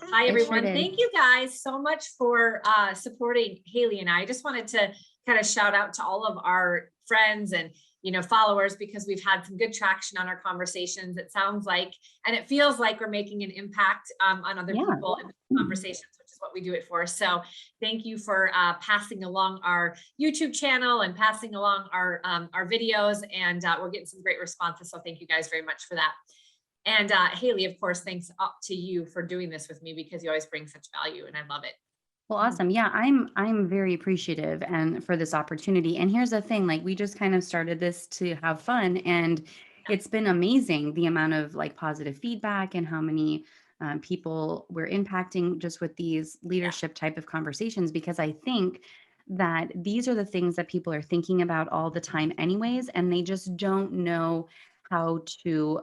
Hi, It sure everyone. did. Thank you guys so much for supporting Haley and I. Just wanted to kind of shout out to all of our friends and followers because we've had some good traction on our conversations. It sounds like, and it feels like we're making an impact on other Yeah. people in conversations, which is what we do it for. So thank you for passing along our YouTube channel and passing along our videos, and we're getting some great responses. So thank you guys very much for that. And Haley, of course, thanks up to you for doing this with me because you always bring such value and I love it. Well, awesome. Yeah, I'm very appreciative and for this opportunity. And here's the thing, like we just kind of started this to have fun, and it's been amazing the amount of like positive feedback and how many people we're impacting just with these leadership type of conversations, because I think that these are the things that people are thinking about all the time anyways, and they just don't know how to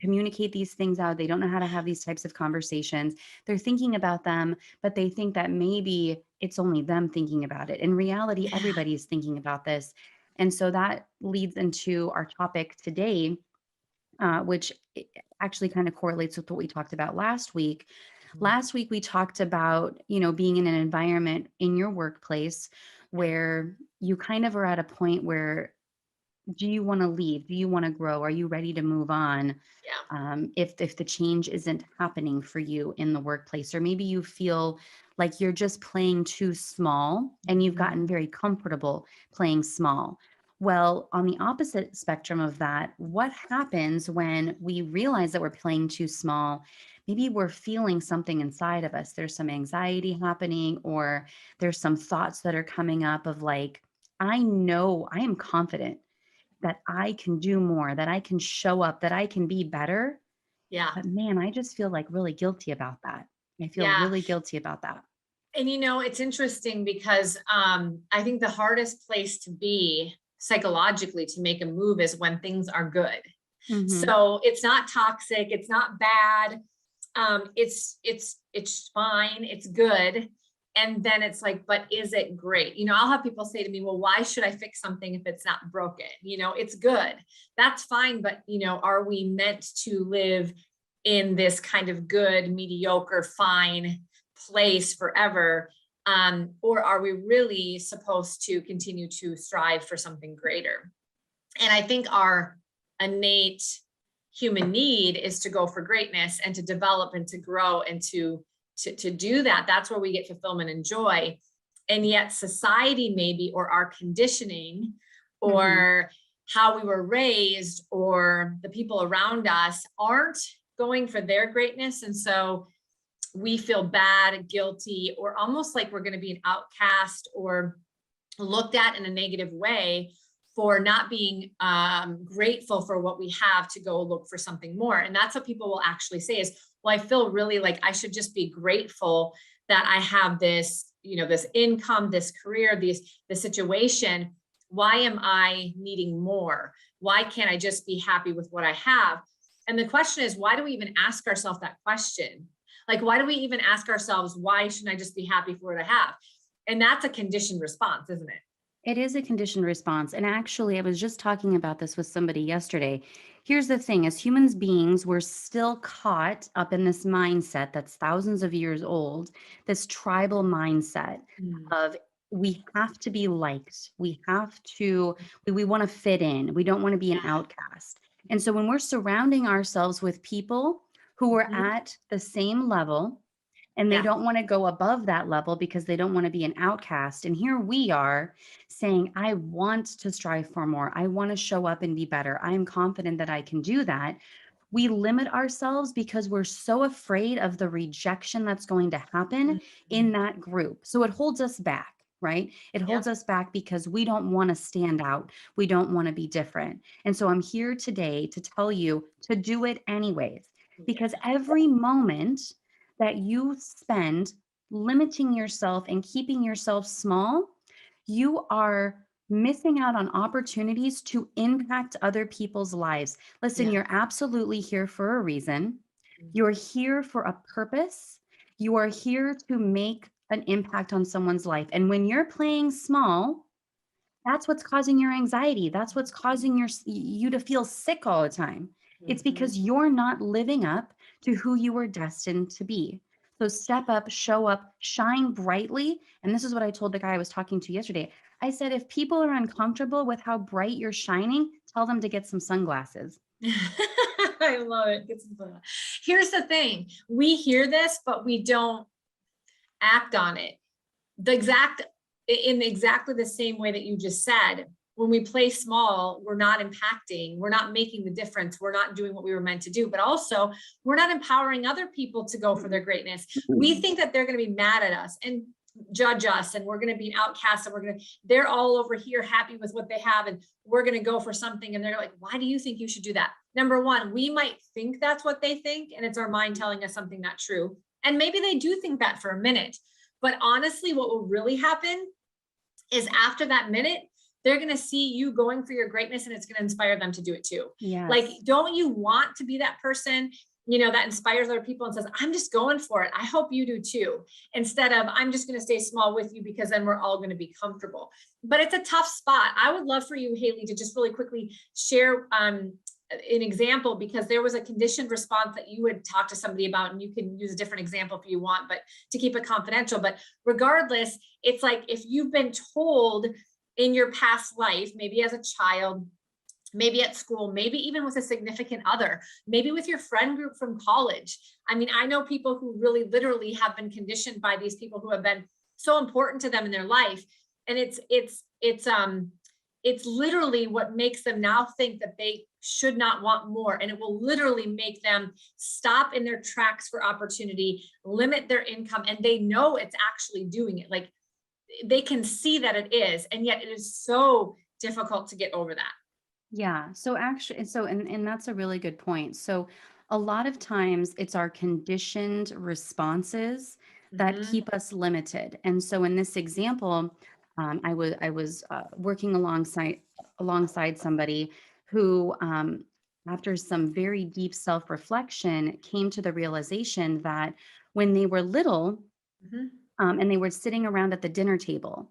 communicate these things out. They don't know how to have these types of conversations. They're thinking about them, but they think that maybe it's only them thinking about it. In reality, Yeah. everybody's thinking about this. And so that leads into our topic today, which actually kind of correlates with what we talked about last week. Last week, we talked about, being in an environment in your workplace where you kind of are at a point where, do you want to leave? Do you want to grow? Are you ready to move on? Yeah. If the change isn't happening for you in the workplace, or maybe you feel like you're just playing too small and you've gotten very comfortable playing small. Well, on the opposite spectrum of that, what happens when we realize that we're playing too small? Maybe we're feeling something inside of us. There's some anxiety happening, or there's some thoughts that are coming up of like, I know I am confident that I can do more, that I can show up, that I can be better. Yeah. But man, I just feel like really guilty about that. I feel Yeah. really guilty about that. And it's interesting because I think the hardest place to be psychologically to make a move is when things are good. Hmm. So it's not toxic, it's not bad. It's fine, it's good. And then it's like, but is it great? I'll have people say to me, well, why should I fix something if it's not broken? It's good. That's fine. But, are we meant to live in this kind of good, mediocre, fine place forever? Or are we really supposed to continue to strive for something greater? And I think our innate human need is to go for greatness and to develop and to grow and to do that. That's where we get fulfillment and joy. And yet society maybe, or our conditioning, Hmm. or how we were raised, or the people around us aren't going for their greatness. And so we feel bad, guilty, or almost like we're going to be an outcast or looked at in a negative way for not being grateful for what we have to go look for something more. And that's what people will actually say is, well, I feel really like I should just be grateful that I have this, this income, this career, this situation. Why am I needing more? Why can't I just be happy with what I have? And the question is, why do we even ask ourselves that question? Like, why do we even ask ourselves, why shouldn't I just be happy for what I have? And that's a conditioned response, isn't it? It is a conditioned response. And actually, I was just talking about this with somebody yesterday. Here's the thing, as humans beings, we're still caught up in this mindset that's thousands of years old, this tribal mindset Mm. of we have to be liked. We want to fit in. We don't want to be an Yeah. outcast. And so when we're surrounding ourselves with people who are Mhm. at the same level, and they Yeah. don't want to go above that level because they don't want to be an outcast. And here we are saying, I want to strive for more. I want to show up and be better. I am confident that I can do that. We limit ourselves because we're so afraid of the rejection that's going to happen in Mhm. that group. So it holds us back, right? It holds Yep. us back because we don't want to stand out. We don't want to be different. And so I'm here today to tell you to do it anyways, because Yeah. every moment that you spend limiting yourself and keeping yourself small, you are missing out on opportunities to impact other people's lives. Listen, Yeah. you're absolutely here for a reason. Mhm. You're here for a purpose. You are here to make an impact on someone's life. And when you're playing small, that's what's causing your anxiety. That's what's causing you to feel sick all the time. It's Mhm. because you're not living up to who you were destined to be. So step up, show up, shine brightly. And this is what I told the guy I was talking to yesterday. I said, if people are uncomfortable with how bright you're shining, tell them to get some sunglasses. I love it. Here's the thing. We hear this, but we don't act on it. In exactly the same way that you just said, when we play small, we're not impacting, we're not making the difference, we're not doing what we were meant to do, but also we're not empowering other people to go for their greatness. We think that they're going to be mad at us and judge us, and we're going to be an outcast, and they're all over here happy with what they have, and we're going to go for something, and they're like, why do you think you should do that? Number one, we might think that's what they think, and it's our mind telling us something not true. And maybe they do think that for a minute, but honestly, what will really happen is after that minute, they're going to see you going for your greatness, and it's going to inspire them to do it too. Yes. Like, don't you want to be that person, that inspires other people and says, I'm just going for it. I hope you do too. Instead of, I'm just going to stay small with you because then we're all going to be comfortable. But it's a tough spot. I would love for you, Haley, to just really quickly share an example, because there was a conditioned response that you would talk to somebody about, and you can use a different example if you want, but to keep it confidential. But regardless, it's like, if you've been told in your past life, maybe as a child, maybe at school, maybe even with a significant other, maybe with your friend group from college. I mean, I know people who really literally have been conditioned by these people who have been so important to them in their life. And it's literally what makes them now think that they should not want more. And it will literally make them stop in their tracks for opportunity, limit their income. And they know it's actually doing it. Like, they can see that it is, and yet it is so difficult to get over that. Yeah. So actually, and that's a really good point. So a lot of times it's our conditioned responses that keep us limited. And so in this example, I was working alongside somebody who, after some very deep self-reflection, came to the realization that when they were little, and they were sitting around at the dinner table,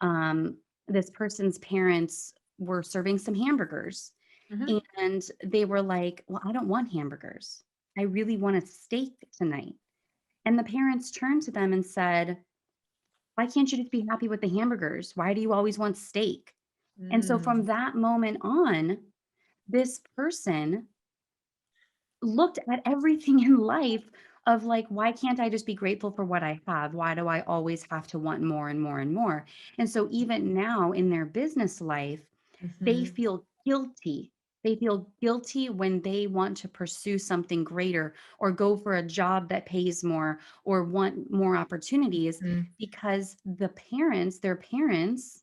um, this person's parents were serving some hamburgers, and they were like, well, I don't want hamburgers. I really want a steak tonight. And the parents turned to them and said, why can't you just be happy with the hamburgers? Why do you always want steak? And so from that moment on, this person looked at everything in life of like, why can't I just be grateful for what I have? Why do I always have to want more and more and more? And so even now in their business life, they feel guilty. They feel guilty when they want to pursue something greater or go for a job that pays more or want more opportunities, because their parents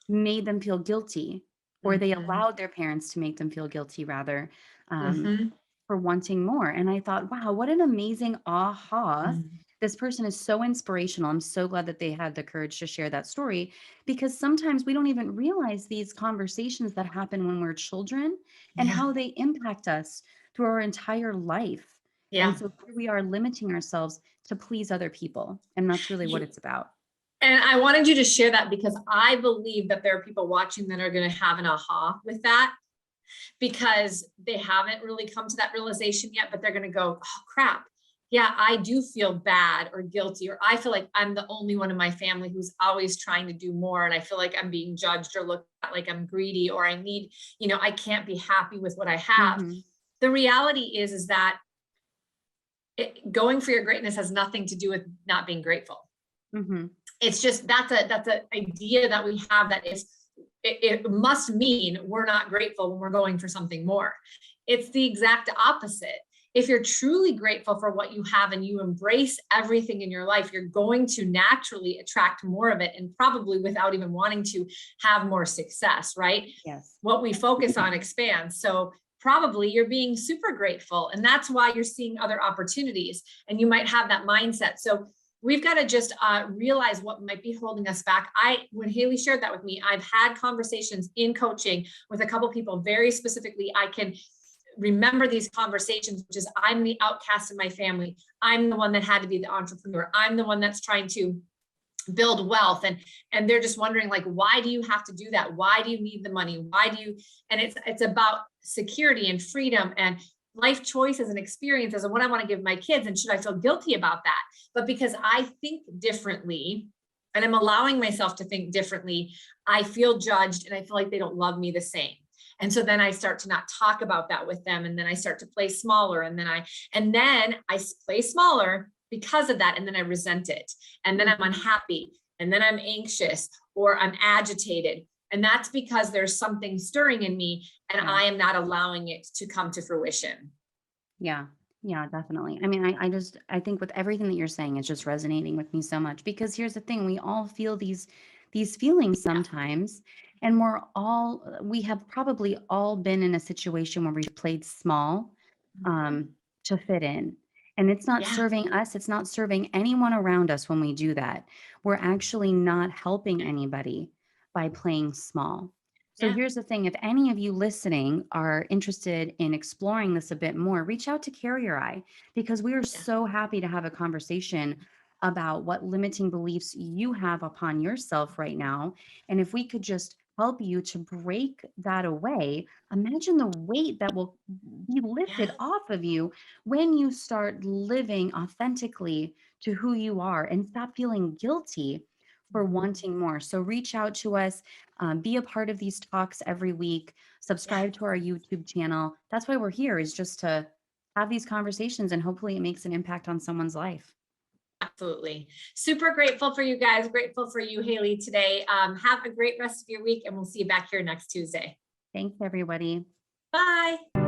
made them feel guilty, or they allowed their parents to make them feel guilty rather, for wanting more. And I thought, wow, what an amazing aha. This person is so inspirational. I'm so glad that they had the courage to share that story, because sometimes we don't even realize these conversations that happen when we're children and how they impact us through our entire life. And so here we are limiting ourselves to please other people. And that's really what it's about. And I wanted you to share that because I believe that there are people watching that are going to have an aha with that, because they haven't really come to that realization yet, but they're going to go, oh crap. Yeah, I do feel bad or guilty, or I feel like I'm the only one in my family who's always trying to do more. And I feel like I'm being judged or looked at like I'm greedy, or I need, I can't be happy with what I have. The reality is that going for your greatness has nothing to do with not being grateful. It's just, that's an idea that we have that is, it must mean we're not grateful when we're going for something more. It's the exact opposite. If you're truly grateful for what you have and you embrace everything in your life, you're going to naturally attract more of it, and probably without even wanting to have more success, right? Yes. What we focus on expands. So probably you're being super grateful, and that's why you're seeing other opportunities, and you might have that mindset. So we've got to just realize what might be holding us back. When Haley shared that with me, I've had conversations in coaching with a couple people very specifically. I can remember these conversations, which is, I'm the outcast in my family. I'm the one that had to be the entrepreneur. I'm the one that's trying to build wealth. And they're just wondering, like, why do you have to do that? Why do you need the money? And it's about security and freedom and life choices and experiences and what I want to give my kids. And should I feel guilty about that? But because I think differently and I'm allowing myself to think differently, I feel judged and I feel like they don't love me the same. And so then I start to not talk about that with them. And then I start to play smaller. And then I play smaller because of that. And then I resent it. And then I'm unhappy. And then I'm anxious or I'm agitated. And that's because there's something stirring in me and I am not allowing it to come to fruition. Yeah. Yeah, definitely. I mean, I think with everything that you're saying, it's just resonating with me so much because here's the thing, we all feel these feelings Yeah. sometimes, and we have probably all been in a situation where we've played small um to fit in. And it's not Yeah. serving us, it's not serving anyone around us when we do that. We're actually not helping anybody by playing small. So Yeah. here's the thing, if any of you listening are interested in exploring this a bit more, reach out to Carry Your Eye because we are Yeah. so happy to have a conversation about what limiting beliefs you have upon yourself right now. And if we could just help you to break that away, imagine the weight that will be lifted Yeah. off of you when you start living authentically to who you are and stop feeling guilty for Mhm. wanting more. So reach out to us, be a part of these talks every week, Yeah. subscribe to our YouTube channel. That's why we're here, is just to have these conversations and hopefully it makes an impact on someone's life. Absolutely. Super grateful for you guys. Grateful for you, Haley, today. Have a great rest of your week and we'll see you back here next Tuesday. Thanks, everybody. Bye.